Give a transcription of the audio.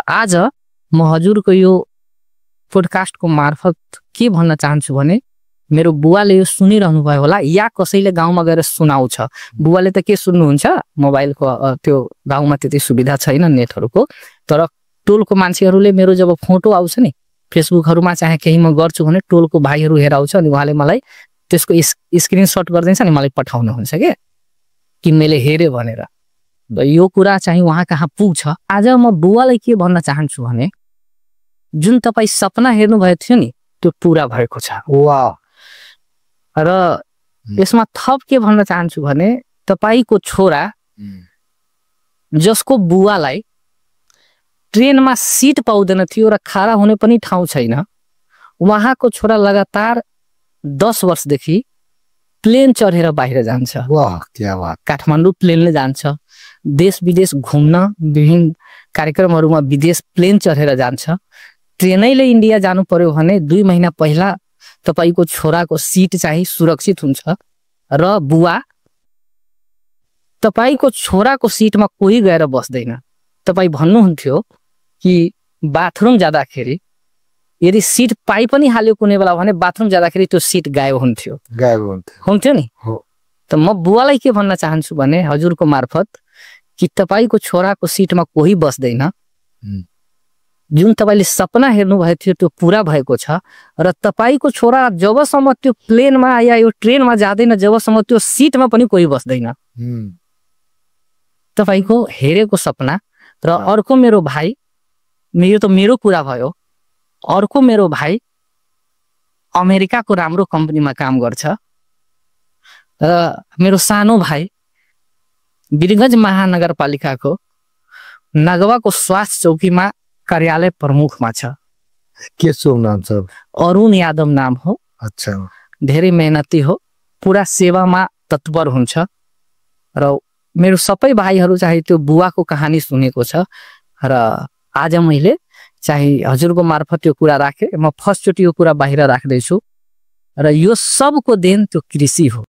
आज म हजुरको यो पोडकास्टको मार्फत के भन्न चाहन्छु भने मेरो बुवाले यो सुनिरहनु भयो होला या कसैले गाउँमा गएर सुनाउँछ। बुवाले त के सुन्नुहुन्छ, मोबाइलको त्यो गाउँमा त्यति सुविधा छैन नेटहरूको, तर टोलको मान्छेहरूले मेरो जब फोटो आउँछ नि फेसबुकहरूमा चाहे केही म गर्छु भने टोलको भाइहरू हेराउँछ अनि उहाँले मलाई त्यसको स्क्रिनशट गरिदिन्छ अनि मलाई पठाउनुहुन्छ कि मैले हेरेँ भनेर। यो कुरा चाहिँ उहाँ कहाँ पुग्छ। आज म बुवालाई के भन्न चाहन्छु भने जुन तपाईँ सपना हेर्नु भएको थियो नि त्यो पुरा भएको छ। वाह। र यसमा थप के भन्न चाहन्छु भने तपाईको छोरा जसको बुवालाई ट्रेनमा सिट पाउँदैन थियो र खडा हुने पनि ठाउँ छैन, उहाँको छोरा लगातार 10 वर्षदेखि प्लेन चढेर बाहिर जान्छ। वाह, क्या बात। काठमाडौँ प्लेनले जान्छ, देश विदेश घुम्न विभिन्न कार्यक्रमहरूमा विदेश प्लेन चढेर जान्छ। ट्रेनैले इन्डिया जानु पर्यो भने 2 महिना पहिला तपाईको छोराको सिट चाहिँ सुरक्षित हुन्छ र बुवा तपाईको छोराको सिटमा कोही गएर बस्दैन। तपाई भन्नुहुन्थ्यो कि बाथरुम जाँदाखेरि यदि सिट पाइ पनि हाल्यो कुनै बेला भने बाथरुम जाँदाखेरि त्यो सिट गायब हुन्थ्यो नि। त म बुवालाई के भन्न चाहन्छु भने हजुरको मार्फत कि तपाईको छोराको सिटमा कोही बस्दैन, जुन तपाईले सपना हेर्नु भएको थियो त्यो पुरा भएको छ र तपाईको छोरा जबसम्म त्यो प्लेनमा या यो ट्रेनमा जाँदैन जबसम्म त्यो सिटमा पनि कोही बस्दैन। तपाईको हेरेको सपना। र अर्को मेरो भाइ, यो त मेरो कुरा भयो, अर्को मेरो भाइ अमेरिकाको राम्रो कम्पनीमा काम गर्छ र मेरो सानो भाइ वीरगञ्ज महानगरपालिकाको नगवाको स्वास्थ्य चौकीमा कार्यालय प्रमुखमा छ। के शुभ नाम छ? अरुण यादव नाम हो। अच्छा। धेरै मेहनती हो, पुरा सेवामा तत्पर हुन्छ र मेरो सबै भाइहरू चाहिँ त्यो बुवाको कहानी सुनेको छ र आज मैले चाहिँ हजुरको मार्फत यो कुरा राखेँ। म फर्स्ट चोटि यो कुरा बाहिर राख्दैछु र यो सबको देन त्यो कृषि हो।